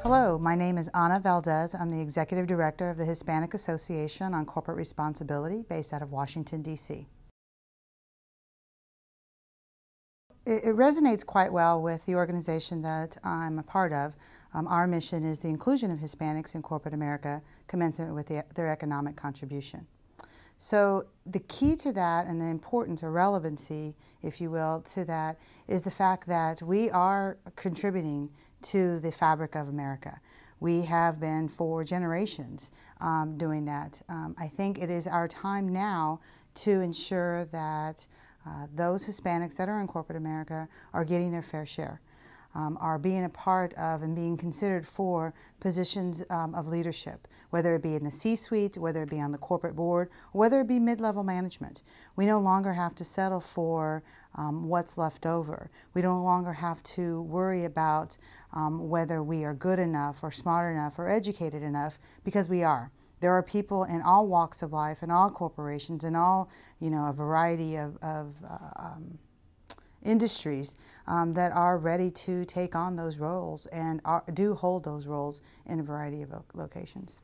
Hello, my name is Valdez. I'm the Executive Director of the Hispanic Association on Corporate Responsibility based out of Washington, D.C. It resonates quite well with the organization that I'm a part of. Our mission is the inclusion of Hispanics in corporate America commensurate with their economic contribution. So the key to that and the importance or relevancy, if you will, to that is the fact that we are contributing to the fabric of America. We have been for generations doing that. I think it is our time now to ensure that those Hispanics that are in corporate America are getting their fair share, are being a part of and being considered for positions of leadership, whether it be in the C-suite, whether it be on the corporate board, or whether it be mid-level management. We no longer have to settle for what's left over. We no longer have to worry about whether we are good enough or smart enough or educated enough, because we are. There are people in all walks of life, in all corporations, in all, a variety of industries that are ready to take on those roles and do hold those roles in a variety of locations.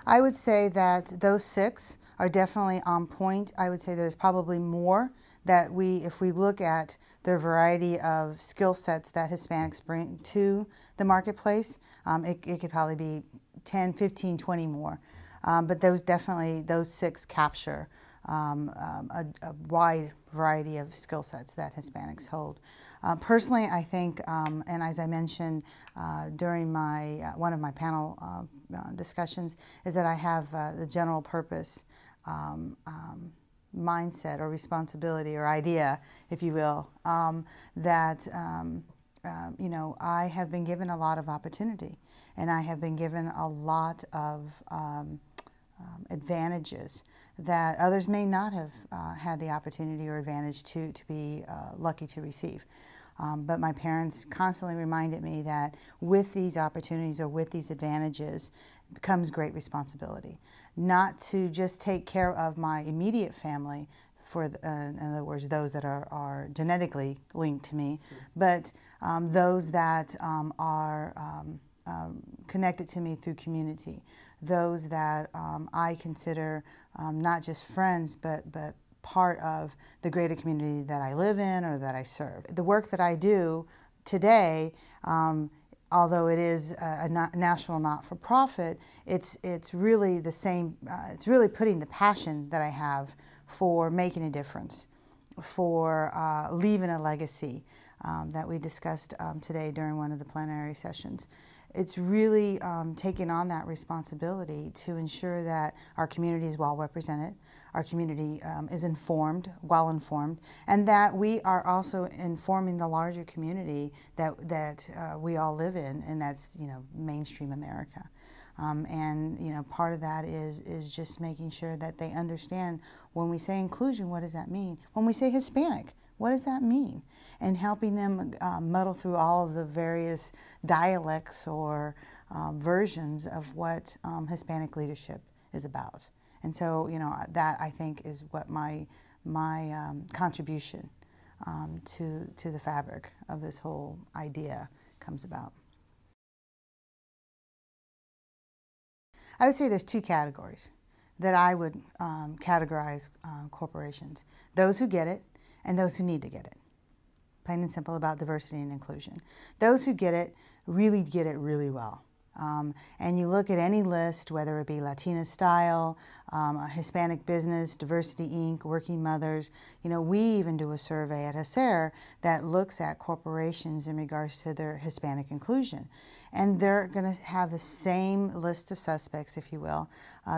I would say that those 6 are definitely on point. I would say there's probably more that if we look at the variety of skill sets that Hispanics bring to the marketplace, it could probably be 10, 15, 20 more. But those 6 capture a wide variety of skill sets that Hispanics hold. Personally, I think, and as I mentioned during one of my panel discussions, is that I have the general purpose mindset or responsibility or idea, if you will, that I have been given a lot of opportunity, and I have been given a lot of advantages that others may not have had the opportunity or advantage to be lucky to receive. But my parents constantly reminded me that with these opportunities or with these advantages comes great responsibility. Not to just take care of my immediate family, in other words, those that are genetically linked to me, but those that are connected to me through community, those that I consider not just friends, but part of the greater community that I live in or that I serve. The work that I do today, although it is a national not-for-profit, it's really the same. It's really putting the passion that I have for making a difference, for leaving a legacy that we discussed today during one of the plenary sessions. It's really taking on that responsibility to ensure that our community is well represented, our community is well informed, and that we are also informing the larger community that we all live in, and that's mainstream America. And part of that is just making sure that they understand when we say inclusion, what does that mean? When we say Hispanic, what does that mean? And helping them muddle through all of the various dialects or versions of what Hispanic leadership is about. And so, that I think is what my contribution to the fabric of this whole idea comes about. I would say there's 2 categories that I would categorize corporations: those who get it and those who need to get it. Plain and simple about diversity and inclusion. Those who get it really well. And you look at any list, whether it be Latina Style, Hispanic Business, Diversity Inc., Working Mothers, we even do a survey at HISAIR that looks at corporations in regards to their Hispanic inclusion. And they're going to have the same list of suspects, if you will,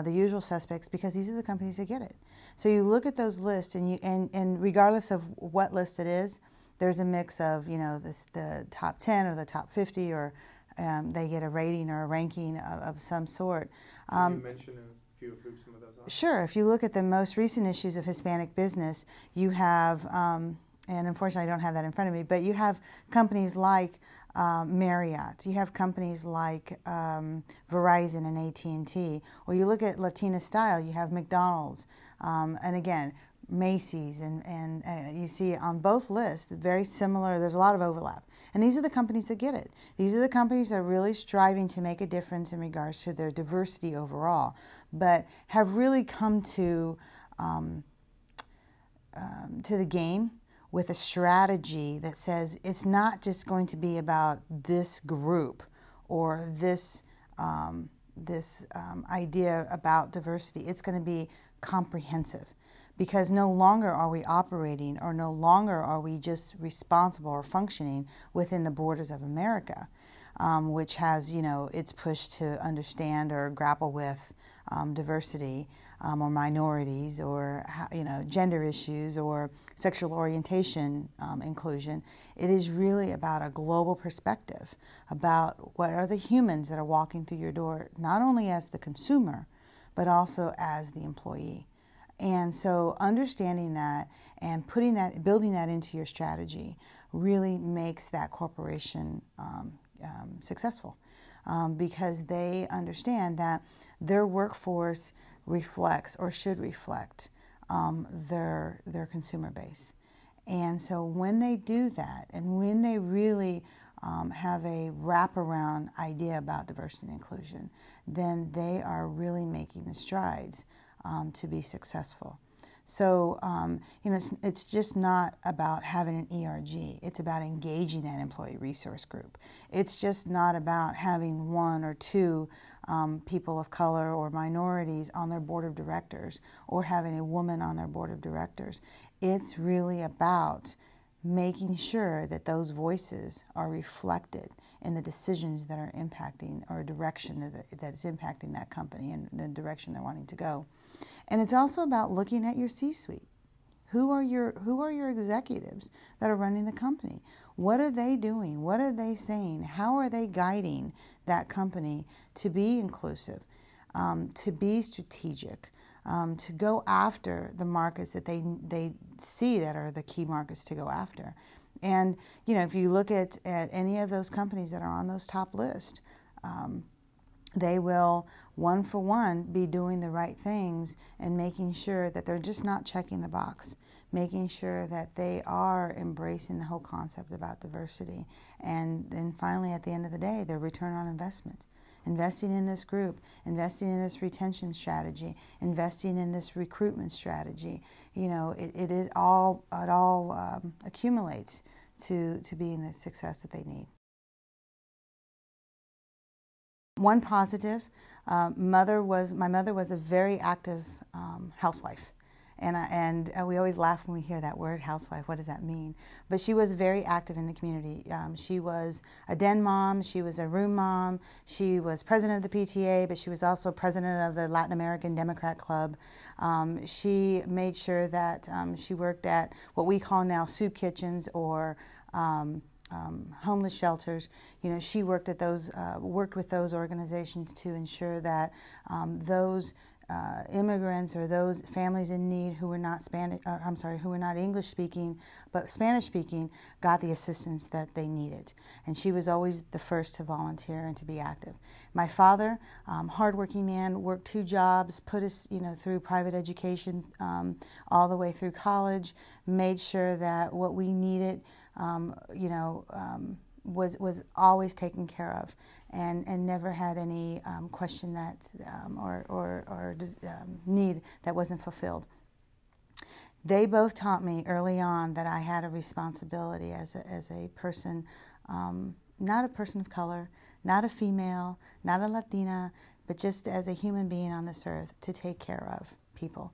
the usual suspects, because these are the companies that get it. So you look at those lists, and regardless of what list it is, there's a mix of, the top 10 or the top 50, or they get a rating or a ranking of some sort. Can you mention a few of some of those? Sure. If you look at the most recent issues of Hispanic Business, you have, and unfortunately I don't have that in front of me, but you have companies like Marriott. You have companies like Verizon and AT&T. Or you look at Latina style, you have McDonald's. And again, Macy's, and you see on both lists, very similar, there's a lot of overlap. And these are the companies that get it. These are the companies that are really striving to make a difference in regards to their diversity overall, but have really come to the game with a strategy that says it's not just going to be about this group or this idea about diversity. It's going to be comprehensive, because no longer are we operating, or no longer are we just responsible or functioning within the borders of America, which has, its push to understand or grapple with diversity or minorities, or gender issues, or sexual orientation inclusion. It is really about a global perspective about what are the humans that are walking through your door, not only as the consumer, but also as the employee. And so understanding that and building that into your strategy really makes that corporation successful, because they understand that their workforce reflects, or should reflect, their consumer base. And so when they do that, and when they really have a wraparound idea about diversity and inclusion, then they are really making the strides to be successful. So, it's just not about having an ERG. It's about engaging that employee resource group. It's just not about having one or two people of color or minorities on their board of directors, or having a woman on their board of directors. It's really about making sure that those voices are reflected in the decisions that are impacting, or direction that is impacting that company and the direction they're wanting to go. And it's also about looking at your C-suite. Who are your executives that are running the company? What are they doing? What are they saying? How are they guiding that company to be inclusive, to be strategic, to go after the markets that they see that are the key markets to go after? And if you look at any of those companies that are on those top lists, they will, one for one, be doing the right things and making sure that they're just not checking the box, making sure that they are embracing the whole concept about diversity. And then finally, at the end of the day, their return on investment. Investing in this group, investing in this retention strategy, investing in this recruitment strategy, it all accumulates to being the success that they need. One positive, my mother was a very active housewife. And we always laugh when we hear that word, housewife. What does that mean? But she was very active in the community. She was a den mom. She was a room mom. She was president of the PTA, but she was also president of the Latin American Democrat Club. She made sure that she worked at what we call now soup kitchens, or homeless shelters. She worked at those, worked with those organizations to ensure that those immigrants, or those families in need who were not who were not English speaking but Spanish speaking, got the assistance that they needed. And she was always the first to volunteer and to be active. My father, hardworking man, worked 2 jobs, put us through private education all the way through college, made sure that what we needed was always taken care of, and never had any question that or need that wasn't fulfilled. They both taught me early on that I had a responsibility as a person, not a person of color, not a female, not a Latina, but just as a human being on this earth, to take care of people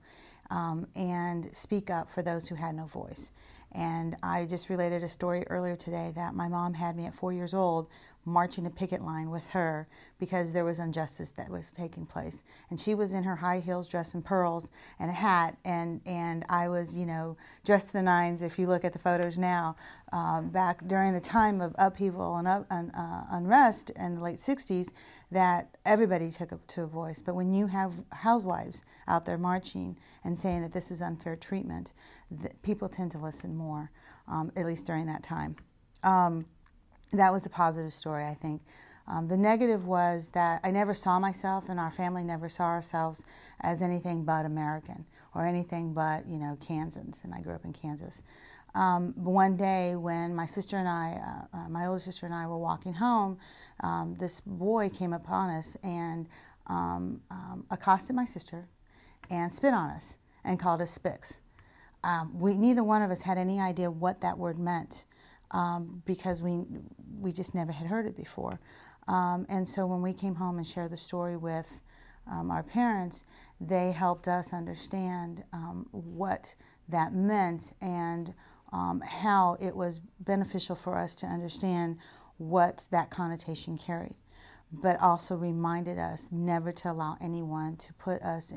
and speak up for those who had no voice. And I just related a story earlier today that my mom had me at 4 years old marching a picket line with her because there was injustice that was taking place. And she was in her high heels, dressed in pearls and a hat, and I was, dressed to the nines. If you look at the photos now, back during the time of upheaval and unrest in the late 60s, that everybody took to a voice. But when you have housewives out there marching and saying that this is unfair treatment, people tend to listen more, at least during that time. That was a positive story, I think. The negative was that I never saw myself, and our family never saw ourselves as anything but American or anything but, you know, Kansans, and I grew up in Kansas. One day when my sister and I, my older sister and I were walking home, this boy came upon us and accosted my sister and spit on us and called us spics. Neither one of us had any idea what that word meant because we just never had heard it before. And so when we came home and shared the story with our parents, they helped us understand what that meant and how it was beneficial for us to understand what that connotation carried, but also reminded us never to allow anyone to put us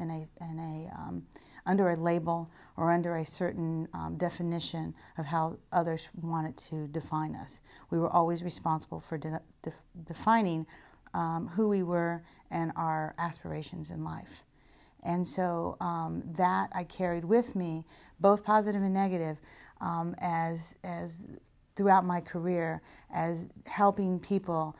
under a label or under a certain definition of how others wanted to define us. We were always responsible for defining who we were and our aspirations in life. And so that I carried with me, both positive and negative, as throughout my career, as helping people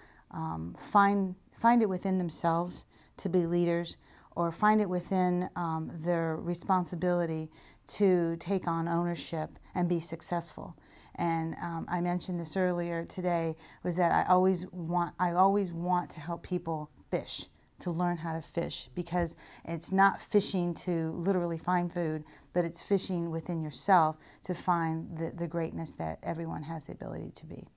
find it within themselves to be leaders, or find it within their responsibility to take on ownership and be successful. And I mentioned this earlier today, was that I always want to help people fish, to learn how to fish, because it's not fishing to literally find food, but it's fishing within yourself to find the greatness that everyone has the ability to be.